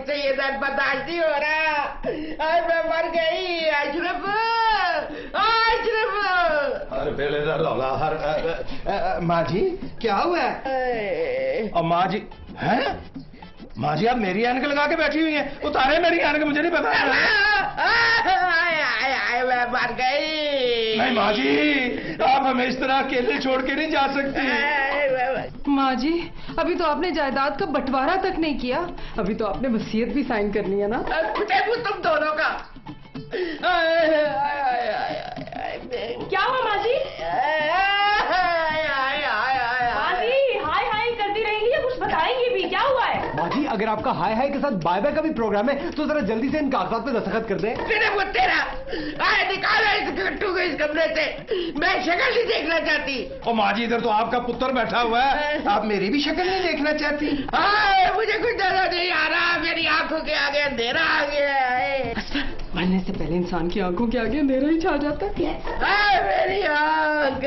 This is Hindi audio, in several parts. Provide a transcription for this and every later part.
मुझसे ये दर्द बर्दाश्त नहीं हो रहा। मैं मर गई अशरफ, अशरफ। अरे पहले लौला हर माँ जी क्या हुआ है? और माँ जी हैं? माँ जी आप मेरी ऐनक लगा के बैठी हुई हैं, उतारे मेरी ऐनक, मुझे नहीं पता। मैं मर गई। नहीं माँ जी आप हमें इस तरह अकेले छोड़ के नहीं जा सकती। माँ जी अभी तो आपने जायदाद का बंटवारा तक नहीं किया, अभी तो आपने वसीयत भी साइन करनी है ना। तुम दोनों का क्या हुआ माँ जी? माँ जी हाय हाय करती रहेंगी या कुछ बताएंगी भी? क्या हुआ है? माँ जी अगर आपका हाय हाय के साथ बाय बाय का भी प्रोग्राम है तो जरा जल्दी से इन कागजात पे दस्तखत कर दें। तेरा निकालो इस गट्टू को इस कमरे से, मैं शक्ल नहीं देखना चाहती। और माँ जी इधर तो आपका पुत्र बैठा हुआ है, आप मेरी भी शक्ल नहीं देखना चाहती? मुझे कुछ नजर नहीं आ रहा, मेरी आंखों के आगे अंधेरा आ गया है। मरने से पहले इंसान की आंखों के आगे अंधेरा ही छा जाता है। मेरी आंख।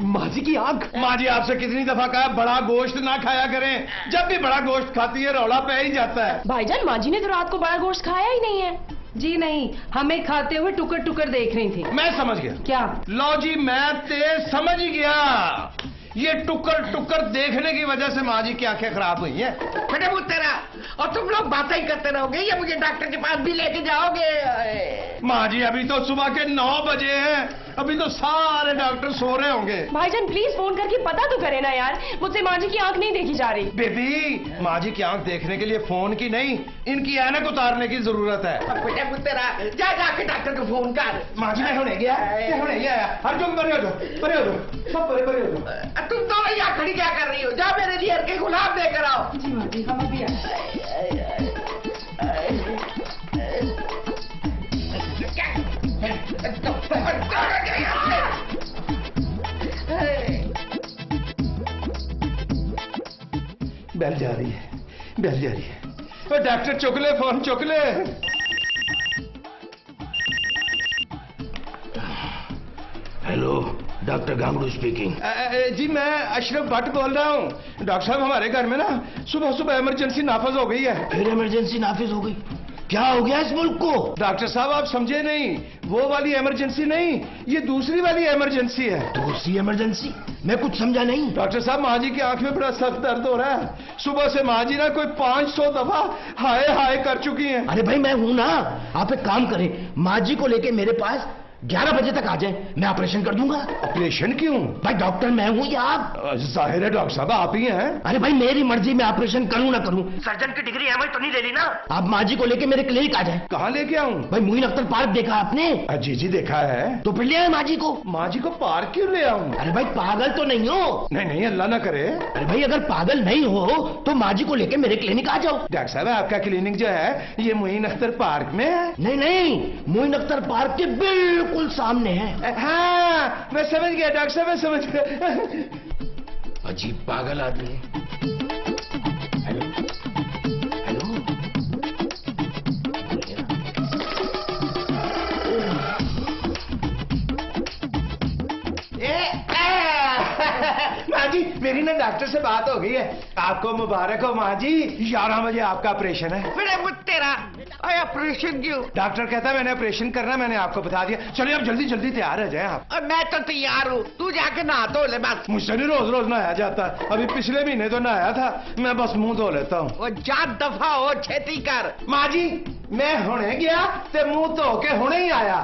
माँ जी की आंख? माँ जी आपसे कितनी दफा कहा बड़ा गोश्त ना खाया करें, जब भी बड़ा गोश्त खाती है रौला पे ही जाता है। भाईजान माँ जी ने तो रात को बड़ा गोश्त खाया ही नहीं है। जी नहीं, हमें खाते हुए टुकर टुकर देख रही थी। मैं समझ गया। क्या? लो जी मैं तेज समझ गया, ये टुकर टुकर देखने की वजह से माँ जी की आंखें खराब हुई हैं। फटे मुँह तेरा, और तुम लोग बातें ही करते रहोगे या मुझे डॉक्टर के पास भी लेके जाओगे? माँ जी अभी तो सुबह के 9 बजे हैं, अभी तो सारे डॉक्टर सो रहे होंगे। भाईजान प्लीज फोन करके पता तो करे ना यार, मुझसे माँ जी की आंख नहीं देखी जा रही। बेबी माँ जी की आंख देखने के लिए फोन की नहीं, इनकी ऐनक उतारने की जरूरत है। फटे मुँह तेरा, जा जाके डॉक्टर को फोन कर। माँ जी मैं होने गया, अर्जुन परे हो जाओ, सब परे हो जाओ। तुम दोनों यहाँ खड़ी क्या कर रही हो? जा मेरे लिए के गुलाब लेकर आओ। जी माँ जी हम अभी बेल जा रही है, बेल जा रही है। ओ डॉक्टर चुक ले, फोन चुक ले। Hello doctor Gangroo speaking. जी मैं अशरफ भट्ट बोल रहा हूँ। डॉक्टर साहब हमारे घर में ना सुबह सुबह इमरजेंसी नाफिज हो गई है। फिर इमरजेंसी नाफिज हो गई? क्या हो गया इस मुल्क को? डॉक्टर साहब आप समझे नहीं, वो वाली इमरजेंसी नहीं, ये दूसरी वाली इमरजेंसी है। दूसरी इमरजेंसी? मैं कुछ समझा नहीं। डॉक्टर साहब माँ जी की आंख में बड़ा सख्त दर्द हो रहा है, सुबह से माँ जी ना कोई 500 दफा हाय हाय कर चुकी हैं। अरे भाई मैं हूं ना, आप एक काम करें, माँ जी को लेके मेरे पास 11 बजे तक आ जाए, मैं ऑपरेशन कर दूंगा। ऑपरेशन क्यों? भाई डॉक्टर मैं हूँ या आप? जाहिर है डॉक्टर साहब आप ही हैं। अरे भाई मेरी मर्जी में ऑपरेशन करूँ ना करूँ, सर्जन की डिग्री एमएल तो नहीं ले ली ना। आप माँ जी को लेके मेरे क्लिनिक आ जाए। कहाँ लेके आऊँ? भाई मोइन अख्तर पार्क देखा आपने? जी जी देखा है। तो फिर ले आए माँ जी को। माँ जी को पार्क क्यों ले आऊँ? अरे भाई पागल तो नहीं हो? नहीं नहीं अल्लाह ना करे। अरे भाई अगर पागल नहीं हो तो माँ जी को लेके मेरे क्लिनिक आ जाओ। डॉक्टर साहब आपका क्लिनिक जो है ये मोइन अख्तर पार्क में है? नहीं नहीं, मोइन अख्तर पार्क के बिल्कुल सामने है। हाँ मैं समझ गया डॉक्टर साहब, मैं समझ गया। अजीब पागल आदमी। हेलो हेलो, माँ जी मेरी ना डॉक्टर से बात हो गई है, आपको मुबारक हो माँ जी, 11 बजे आपका ऑपरेशन है। तेरा ऑपरेशन क्यों? डॉक्टर कहता है मैंने ऑपरेशन करना, मैंने आपको बता दिया। चलिए अब जल्दी जल्दी तैयार हो जाए आप। और मैं तो तैयार हूँ, तू जाके नहा धो ले बस। मुझसे नहीं रोज रोज नहाया जाता, अभी पिछले महीने तो नहाया था, मैं बस मुंह धो लेता हूँ। वो 4 दफा हो, छेती कर। माँ जी मैं हुणे गया ते मुंह धो के हुणे ही आया।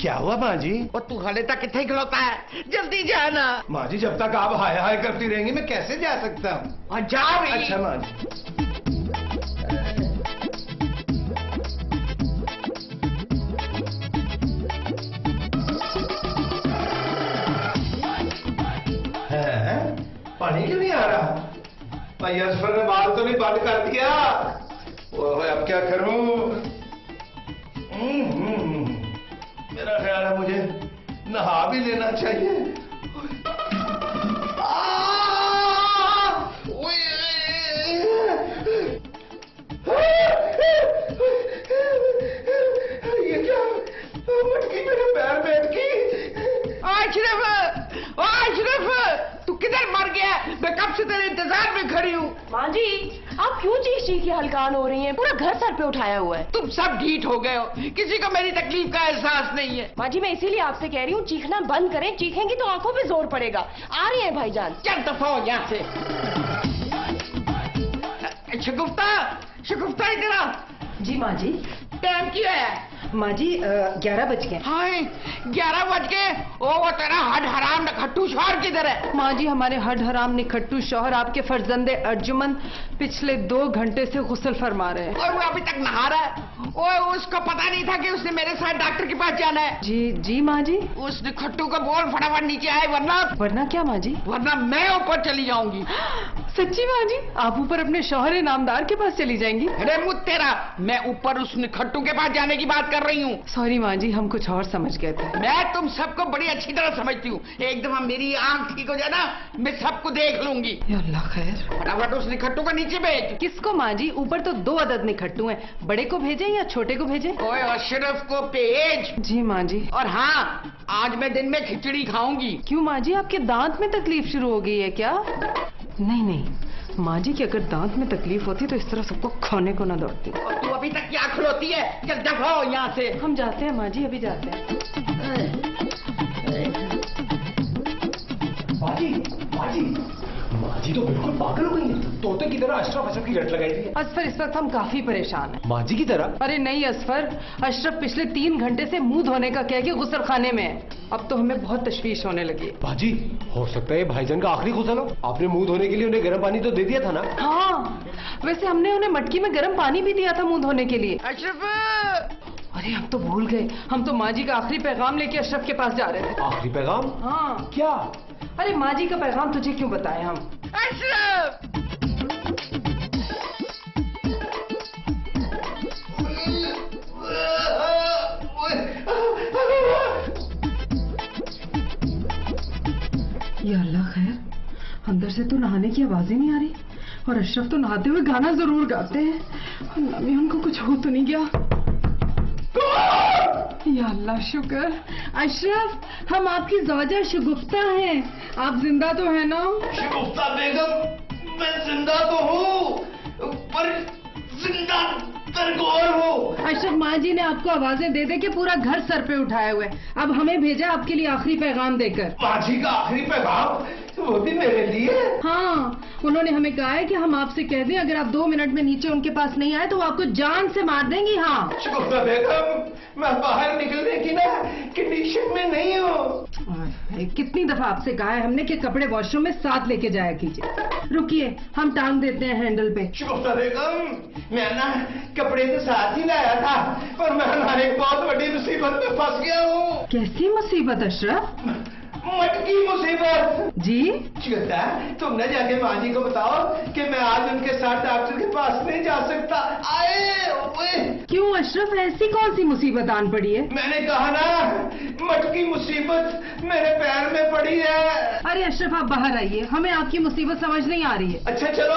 क्या हुआ माँ जी? वो तू हाले तक कितने खिलौता है, जल्दी जाना। माँ जी जब तक आप हाय हाय करती रहेंगी मैं कैसे जा सकता हूँ? जा रही। अच्छा माँ जी। पानी क्यों नहीं आ रहा? भाई असफर ने बाल तो नहीं बंद कर दिया? ओह अब क्या करूं? मेरा ख्याल है मुझे नहा भी लेना चाहिए। ये क्या मटकी मेरे पैर में अटकी? अशरफ, अशरफ तू किधर मर गया? मैं कब से तेरे इंतजार में खड़ी हूँ। माँ जी आप क्यों चीख चीख के हलकान हो रही हैं? पूरा घर सर पे उठाया हुआ है। तुम सब ढीठ हो गए हो, किसी को मेरी तकलीफ का एहसास नहीं है। माँ जी मैं इसीलिए आपसे कह रही हूँ चीखना बंद करें, चीखेंगी तो आंखों पे जोर पड़ेगा। आ रही हैं भाईजान। चल दफा हो यहाँ से। शगुफ्ता, शगुफ्ता इधर आ। जी माँ जी। टाइम क्या है? माँ जी 11 बज गए। हाय 11 बज गए। ओ वो तेरा हड हराम नखट्टू शौहर किधर है? माँ जी हमारे हड हराम निखट्टू शौहर आपके फर्जंदे अर्जुमन पिछले 2 घंटे से गुस्ल फरमा रहे हैं। और वो अभी तक नहा रहा है। ओ उसको पता नहीं था कि उसने मेरे साथ डॉक्टर के पास जाना है। जी जी माँ जी। उस निखट्टू को बोल फटाफट नीचे आए, वरना क्या माँ जी? वरना मैं ऊपर चली जाऊंगी। सच्ची माँ जी? आप ऊपर अपने शौहर नामदार के पास चली जाएंगी? अरे मुझ तेरा, मैं ऊपर उस निखट्टू के पास जाने की बात कर रही हूँ। सॉरी माँ जी, हम कुछ और समझ गए थे। मैं तुम सबको बड़ी अच्छी तरह समझती हूँ। एक दफा मेरी आंख ठीक हो जाए ना, मैं सबको देख लूंगी। या अल्लाह खैर। फटाफट उस निखट्टू को नीचे भेज। किसको माँ जी? ऊपर तो 2 अदद निखट्टू हैं। बड़े को भेजें या छोटे को भेजें? ओए अशरफ को भेज। जी माँ जी। और हाँ, आज मैं दिन में खिचड़ी खाऊंगी। क्यों माँ जी, आपके दांत में तकलीफ शुरू हो गई है क्या? नहीं नहीं माँ जी की अगर दांत में तकलीफ होती तो इस तरह सबको खाने को ना दौड़ती। और तू अभी तक क्या खिलौती है? चल दफा हो यहाँ से। हम जाते हैं माँ जी, अभी जाते हैं। माँ जी तो बिल्कुल पागल हो गई है। तोते की तरह अशरफ अशरफ की रट लगाई हुई है। असफर इस वक्त हम काफी परेशान हैं। माँ जी की तरह? अरे नहीं असफर, अशरफ पिछले 3 घंटे से मुंह धोने का कह के गुस्ल खाने में है। अब तो हमें बहुत तशवीश होने लगी है। बाजी हो सकता है भाईजान का आखिरी गुस्ल हो। आपने मुंह धोने के लिए उन्हें गर्म पानी तो दे दिया था ना? हाँ, वैसे हमने उन्हें मटकी में गर्म पानी भी दिया था मुंह धोने के लिए। अशरफ! अरे हम तो भूल गए, हम तो माँ जी का आखिरी पैगाम लेके अशरफ के पास जा रहे थे। आखिरी पैगाम? हाँ। क्या? अरे माँ जी का पैगाम तुझे क्यों बताएं हम? अशरफ! या अल्लाह खैर, अंदर से तो नहाने की आवाजें नहीं आ रही और अशरफ तो नहाते हुए गाना जरूर गाते हैं। अल्लाह में उनको कुछ हो तो नहीं गया? या अल्लाह शुक्र। अशरफ, हम आपकी ज़ौजा शगुफ्ता हैं, आप जिंदा तो है ना? शगुफ्ता बेगम, मैं जिंदा तो हूँ, पर जिंदा तरगोर हूँ। अशरफ, माँ जी ने आपको आवाजें दे दे के पूरा घर सर पे उठाए हुए। अब हमें भेजा आपके लिए आखिरी पैगाम देकर। माँ जी का आखिरी पैगाम? वो भी मेरे लिए? हाँ, उन्होंने हमें कहा है कि हम आपसे कह दें अगर आप 2 मिनट में नीचे उनके पास नहीं आए तो वो आपको जान से मार देंगी। हाँ शगुफ्ता बेगम, मैं बाहर निकलने की ना कंडीशन में नहीं हूँ। कितनी दफा आपसे कहा है हमने कि कपड़े वॉशरूम में साथ लेके जाया कीजिए। रुकिए, हम टांग देते हैं हैंडल पे। शगुफ्ता बेगम, मैं ना कपड़े तो साथ ही लाया था, पर मैं ना एक बहुत बड़ी मुसीबत में फंस गया हूँ। कैसी मुसीबत अशरफ? मटकी मुसीबत। जी? श्वेता, तुम न जाके माँ जी को बताओ कि मैं आज उनके साथ डॉक्टर के पास नहीं जा सकता। आए ओए। क्यों अशरफ, ऐसी कौन सी मुसीबत आन पड़ी है? मैंने कहा ना, मटकी मुसीबत मेरे पैर में पड़ी है। अरे अशरफ, आप बाहर आइए, हमें आपकी मुसीबत समझ नहीं आ रही है। अच्छा चलो,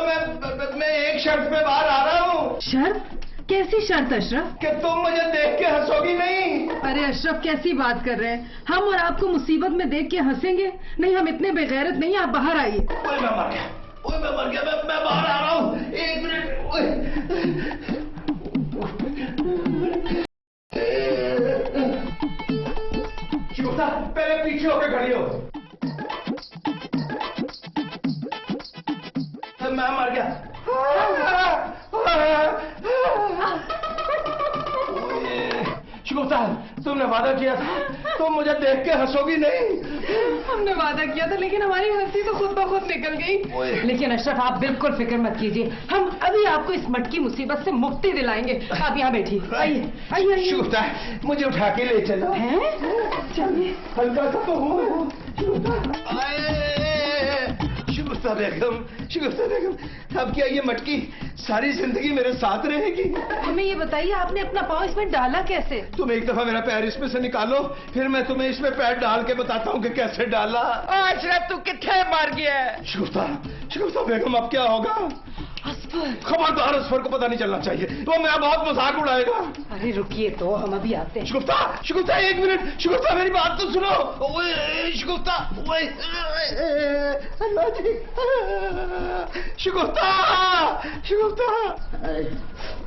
मैं एक शर्त पे बाहर आ रहा हूँ। शर्त? कैसी शर्त अशरफ? कि तुम मुझे देख के हंसोगी नहीं। अरे अशरफ, कैसी बात कर रहे हैं? हम और आपको मुसीबत में देख के हंसेंगे? नहीं, हम इतने बेगैरत नहीं, आप बाहर आइए। ओए मैं मर गया, ओए मैं मर गया, मैं बाहर आ रहा हूँ, 1 मिनट। ओए शगुफ्ता, पहले पीछे होकर खड़ी हो। मैं मर गया। शगुफ्ता, तुमने वादा किया था तुम मुझे देख के हंसोगी नहीं। हमने वादा किया था, लेकिन हमारी हंसी तो खुद ब खुद निकल गई। लेकिन अशरफ, आप बिल्कुल फिक्र मत कीजिए, हम अभी आपको इस मटकी मुसीबत से मुक्ति दिलाएंगे। आप यहाँ बैठिए, आइए आइए। शगुफ्ता, मुझे उठा के ले चलो। हैं? चलिए। हल्का सा तो हूँ। शगुफ्ता बेगम, शगुफ्ता बेगम, अब क्या ये मटकी सारी जिंदगी मेरे साथ रहेगी? हमें ये बताइए, आपने अपना पाँव इसमें डाला कैसे? तुम एक दफा मेरा पैर इसमें से निकालो, फिर मैं तुम्हें इसमें पैर डाल के बताता हूँ कि कैसे डाला। अशरफ, तू कितने मार गया है? शगुफ्ता, शगुफ्ता बेगम, अब क्या होगा? असफर, खबरदार इस फर को पता नहीं चलना चाहिए, तो मेरा बहुत मजाक उड़ाएगा। अरे रुकिए तो, हम अभी आते हैं। शगुफ्ता, शगुफ्ता एक मिनट, शगुफ्ता मेरी बात तो सुनो। ओए शगुफ्ता, ओए अल्लाह जी, शगुफ्ता, शगुफ्ता।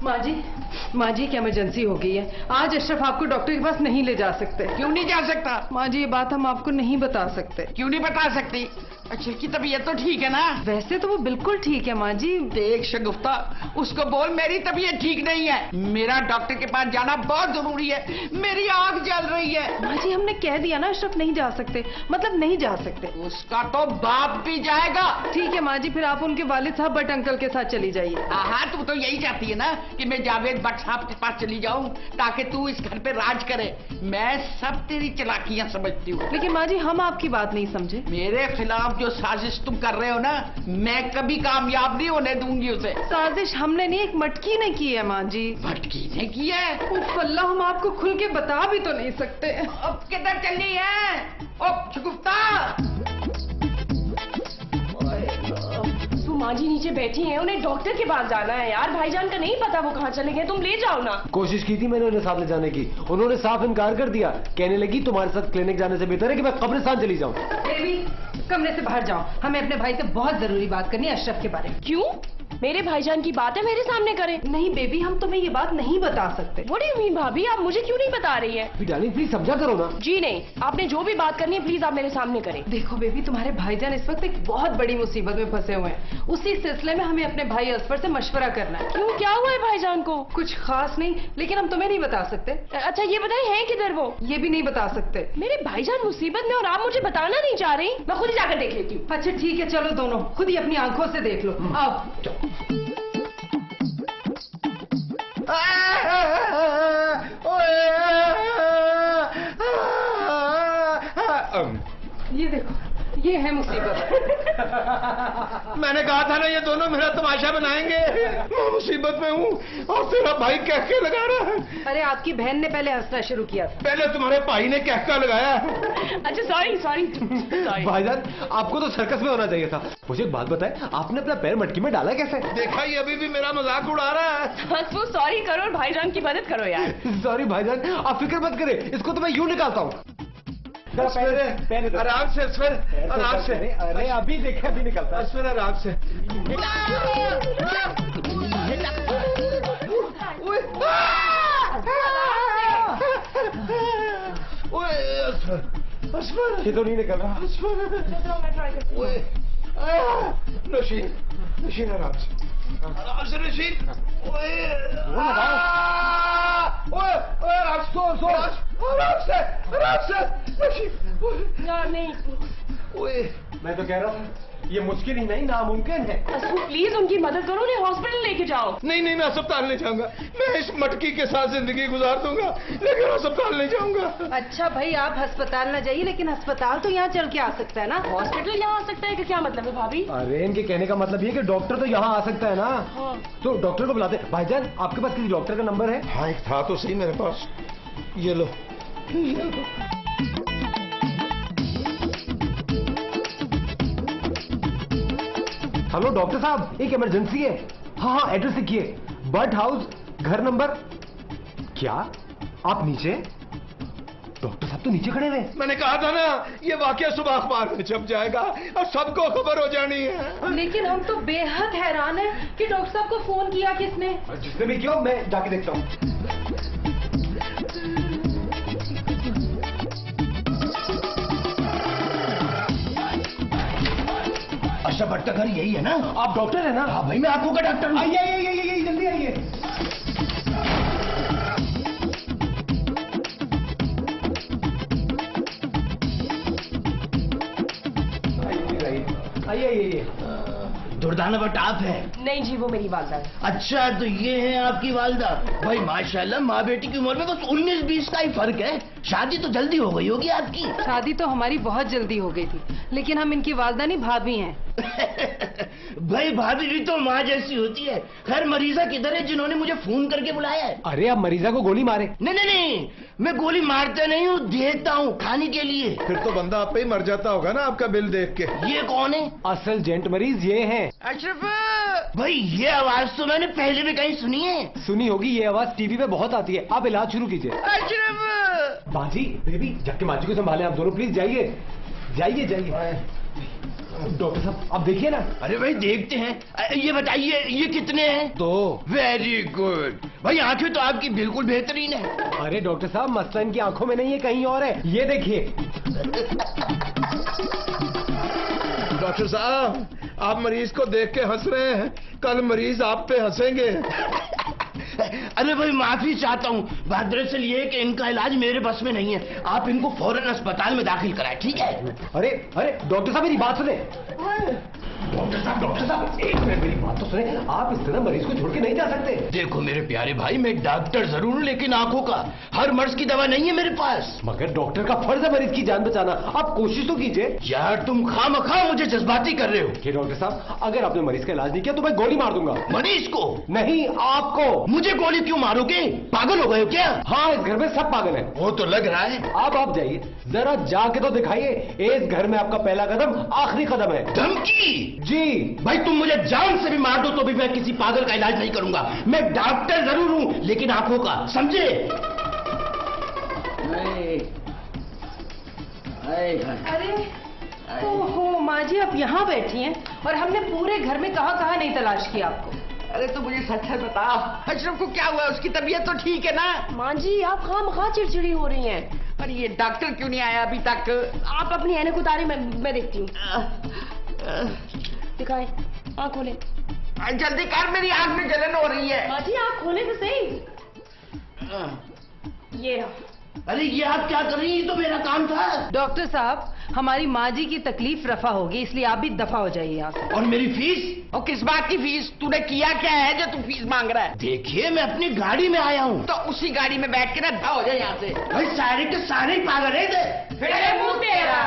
माँ जी क्या इमरजेंसी हो गई है, आज अशरफ आपको डॉक्टर के पास नहीं ले जा सकते। क्यों नहीं जा सकता? माँ जी ये बात हम आपको नहीं बता सकते। क्यों नहीं बता सकती? अक्षर की तबीयत तो ठीक है ना? वैसे तो वो बिल्कुल ठीक है माँ जी। देख शगुफ्ता, उसको बोल मेरी तबीयत ठीक नहीं है, मेरा डॉक्टर के पास जाना बहुत जरूरी है, मेरी आंख जल रही है। माँ जी हमने कह दिया ना अशरफ नहीं जा सकते, मतलब नहीं जा सकते। उसका तो बाप भी जाएगा। ठीक है माँ जी, फिर आप उनके वालिद साहब भट्ट अंकल के साथ चली जाइए। हाँ, तू तो यही चाहती है ना कि मैं जावेद भट्ट साहब के पास चली जाऊं ताकि तू इस घर पे राज करे। मैं सब तेरी चालाकियां समझती हूँ, लेकिन माँ जी हम आपकी बात नहीं समझे। मेरे खिलाफ जो साजिश तुम कर रहे हो ना, मैं कभी कामयाब नहीं होने दूंगी उसे। साजिश हमने नहीं, एक मटकी ने की है माँ जी। भटकी ने की है? उफ अल्लाह, हम आपको खुल के बता भी तो नहीं सकते। अब किधर चली है? ओ शगुफ्ता, तू माँ जी नीचे बैठी हैं, उन्हें डॉक्टर के पास जाना है यार। भाईजान का नहीं पता वो कहाँ चले गए, तुम ले जाओ ना। कोशिश की थी मैंने उन्हें साथ ले जाने की, उन्होंने साफ इनकार कर दिया। कहने लगी तुम्हारे साथ क्लिनिक जाने से बेहतर है कि मैं कब्रिस्तान चली जाऊं। बेबी कमरे से बाहर जाओ, हमें अपने भाई से बहुत जरूरी बात करनी है अशरफ के बारे में। क्यों? मेरे भाईजान की बात है, मेरे सामने करें। नहीं बेबी, हम तुम्हें ये बात नहीं बता सकते। What do you mean भाभी, आप मुझे क्यों नहीं बता रही है? डार्लिंग प्लीज समझा करो ना। जी नहीं, आपने जो भी बात करनी है प्लीज आप मेरे सामने करें। देखो बेबी, तुम्हारे भाईजान इस वक्त एक बहुत बड़ी मुसीबत में फंसे हुए हैं, उसी सिलसिले में हमें अपने भाई असफर से मशवरा करना है। क्यों, क्या हुआ है भाईजान को? कुछ खास नहीं, लेकिन हम तुम्हें नहीं बता सकते। अच्छा ये बताएं हैं किधर वो? ये भी नहीं बता सकते। मेरे भाईजान मुसीबत में और आप मुझे बताना नहीं चाह रही? मैं खुद ही जाकर देख लेती हूँ। अच्छा ठीक है, चलो दोनों खुद ही अपनी आंखों से देख लो। आओ। ये देखो, ये है मुसीबत। मैंने कहा था ना ये दोनों मेरा तमाशा बनाएंगे। मैं मुसीबत में हूँ और तेरा भाई कहके लगा रहा है। अरे आपकी बहन ने पहले हंसना शुरू किया था। पहले तुम्हारे भाई ने कहका लगाया। अच्छा सॉरी। भाईजान आपको तो सर्कस में होना चाहिए था। मुझे एक बात बताएं, आपने अपना पैर मटकी में डाला कैसे? देखा, ये अभी भी मेरा मजाक उड़ा रहा है। तो सॉरी करो और भाईजान की मदद करो यार। सॉरी भाईजान, आप फिक्र मत करें, इसको तो मैं यूं निकालता हूँ। आराम से असफर, आराम से। अरे अभी देखे, अभी निकलता है। असफर आराम से। असफर, ये तो नहीं निकल रहा। नशीन, नशीन आराम से नशीन। आराम से नशीन। यार नहीं, मैं तो कह रहा हूँ ये मुश्किल ही नहीं नामुमकिन है। प्लीज उनकी मदद करो, उन्हें हॉस्पिटल लेके जाओ। नहीं, मैं अस्पताल नहीं जाऊंगा। मैं इस मटकी के साथ जिंदगी गुजार दूंगा, लेकिन अस्पताल नहीं जाऊंगा। अच्छा भाई, आप अस्पताल न जाइए, लेकिन अस्पताल तो यहाँ चल के आ सकता है ना। हॉस्पिटल यहाँ आ सकता है, क्या मतलब है भाभी? अरे इनके कहने का मतलब ये कि डॉक्टर तो यहाँ आ सकता है ना। हाँ। तो डॉक्टर को बुलाते। भाईजान आपके पास किसी डॉक्टर का नंबर है? हाँ, एक था तो सही मेरे पास। ये लो। हेलो डॉक्टर साहब, एक इमरजेंसी है। हाँ एड्रेस लिखिए, बट हाउस, घर नंबर। क्या आप नीचे? डॉक्टर साहब तो नीचे खड़े हुए। मैंने कहा था ना, ये वाकया सुबह अखबार में छप जाएगा और सबको खबर हो जानी है। लेकिन हम तो बेहद हैरान हैं कि डॉक्टर साहब को फोन किया किसने। जिसने भी किया, मैं जाके देखता हूँ। अशरफ भट्ट का घर यही है ना? आप डॉक्टर है ना? हाँ भाई, मैं आंखों का डॉक्टर हूँ। आइए जल्दी आइए। आइए। दुर्दाना भट्ट आप है? नहीं जी, वो मेरी वालदा है। अच्छा, तो ये है आपकी वालदा। भाई माशाल्लाह, माँ बेटी की उम्र में बस 19-20 का ही फर्क है। शादी तो जल्दी हो गई होगी आपकी। शादी तो हमारी बहुत जल्दी हो गई थी, लेकिन हम इनकी वालदा नहीं भाभी हैं। भाई भाभी भी तो माँ जैसी होती है। खैर मरीजा किधर है जिन्होंने मुझे फोन करके बुलाया है? अरे आप मरीजा को गोली मारे? नहीं, मैं गोली मारता नहीं हूँ, देता हूँ खाने के लिए। फिर तो बंदा आप पे ही मर जाता होगा ना आपका बिल देख के। ये कौन है? असल जेंट मरीज ये हैं। अशरफ, भाई ये आवाज तो मैंने पहले भी कहीं सुनी है। सुनी होगी, ये आवाज टीवी पे बहुत आती है। आप इलाज शुरू कीजिए। अशरफ बाजी बेबी, जाके माजी को संभालें आप दोनों, प्लीज जाइए जाइए जाइए। डॉक्टर साहब आप देखिए ना। अरे भाई देखते हैं। ये बताइए ये कितने हैं? 2। वेरी गुड भाई, आंखें तो आपकी बिल्कुल बेहतरीन है। अरे डॉक्टर साहब, मसला इनकी आंखों में नहीं है, कहीं और है। ये देखिए। डॉक्टर साहब आप मरीज को देख के हंस रहे हैं, कल मरीज आप पे हंसेंगे। अरे भाई माफी चाहता हूँ, बात दरअसल ये है कि इनका इलाज मेरे बस में नहीं है। आप इनको फौरन अस्पताल में दाखिल कराएं, ठीक है? अरे अरे डॉक्टर साहब मेरी बात सुने। डॉक्टर साहब एक मिनट मेरी बात तो सुने। आप इस तरह मरीज को छोड़ के नहीं जा सकते। देखो मेरे प्यारे भाई, मैं डॉक्टर जरूर हूँ लेकिन आंखों का हर मर्ज की दवा नहीं है मेरे पास। मगर डॉक्टर का फर्ज है मरीज की जान बचाना, आप कोशिश तो कीजिए। यार तुम खामखा मुझे जज्बाती कर रहे हो। कि डॉक्टर साहब अगर आपने मरीज का इलाज नहीं किया तो मैं गोली मार दूंगा। मरीज को? नहीं आपको। मुझे गोली क्यों मारोगे? पागल हो गए हो क्या? हाँ इस घर में सब पागल है। वो तो लग रहा है। आप जाइए जरा, जाके तो दिखाइए। इस घर में आपका पहला कदम आखिरी कदम है। धमकी? जी भाई तुम मुझे जान से भी मार दो तो भी मैं किसी पागल का इलाज नहीं करूंगा। मैं डॉक्टर जरूर हूं लेकिन आंखों का, समझे? अरे ओहो माँ जी, आप यहाँ बैठी हैं और हमने पूरे घर में कहाँ नहीं तलाश किया आपको। अरे तो मुझे सच सच बताओ, अशरफ को क्या हुआ? उसकी तबीयत तो ठीक है ना? माँ जी आप खामखा चिड़चिड़ी हो रही हैं। पर ये डॉक्टर क्यों नहीं आया अभी तक? आप अपनी ऐनक उतारी, मैं देखती हूँ। दिखाएं, आँख खोले। जल्दी कर, मेरी आंख में जलन हो रही है। माँ जी आँख खोले तो सही। ये रहा। अरे ये आप क्या कर रही हैं? ये तो मेरा काम था। डॉक्टर साहब हमारी माँ जी की तकलीफ रफा होगी, इसलिए आप भी दफा हो जाइए यहाँ से। और मेरी फीस? और किस बात की फीस? तूने किया क्या है जो तू फीस मांग रहा है? देखिए मैं अपनी गाड़ी में आया हूँ। तो उसी गाड़ी में बैठ के ना दफा हो जाए यहाँ से। भाई सारे के सारे ही पागल है। अरे मुंह तेरा।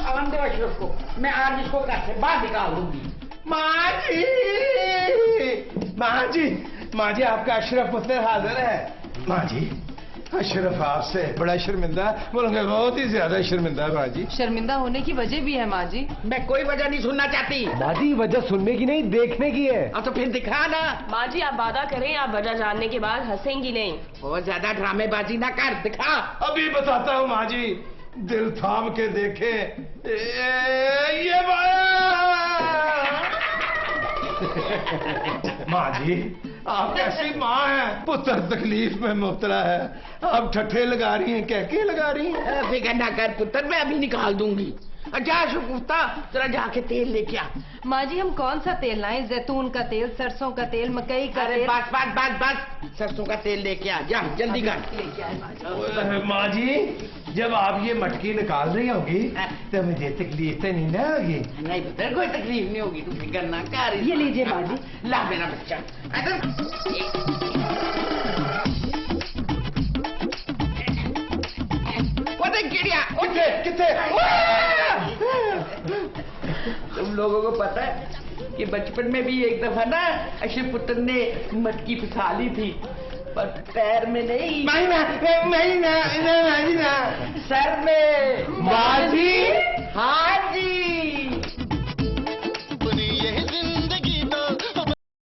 आराम दो अशरफ को, मैं आज इसको घर से बाहर निकाल दूंगी। माँ जी आपका अशरफ पुत्र हाजिर है। माँ जी अशरफ आपसे बड़ा शर्मिंदा, बोलूंगा बहुत ही ज्यादा शर्मिंदा है माँ जी। शर्मिंदा होने की वजह भी है माँ जी। मैं कोई वजह नहीं सुनना चाहती। माँ जी वजह सुनने की नहीं, देखने की है। अब तो फिर दिखा ना। माँ जी आप वादा करें, आप वजह जानने के बाद हंसेंगी नहीं। बहुत ज्यादा ड्रामेबाजी ना कर, दिखा। अभी बताता हूँ माँ जी, दिल थाम के देखे। ये माँ जी आप कैसी माँ हैं? पुत्र तकलीफ में मुब्तला है, आप ठट्ठे लगा रही हैं, कहके लगा रही हैं। फिक्र ना कर पुत्र, मैं अभी निकाल दूंगी। अच्छा शुकुफ्ता जरा जाके तेल लेके आ। माँ जी हम कौन सा तेल लाएं? जैतून का तेल, सरसों का तेल, मकई का अरे तेल? बस सरसों का तेल लेके आ, जा जल्दी कर। लेके आए माँ जी। माँ जी जब आप ये मटकी निकाल रही होगी तो मुझे तकलीफ तो नहीं ना होगी? नहीं पुत्र कोई तकलीफ नहीं होगी, तू फिक्र ना कर। ये लीजिए माँ जी। ला मेरा बच्चा। चिड़िया कितने तुम लोगों को पता है कि बचपन में भी एक दफा ना अशरफ पुत्र ने मटकी फंसा ली थी, पर पैर में नहीं, सर में। माँ जी हाँ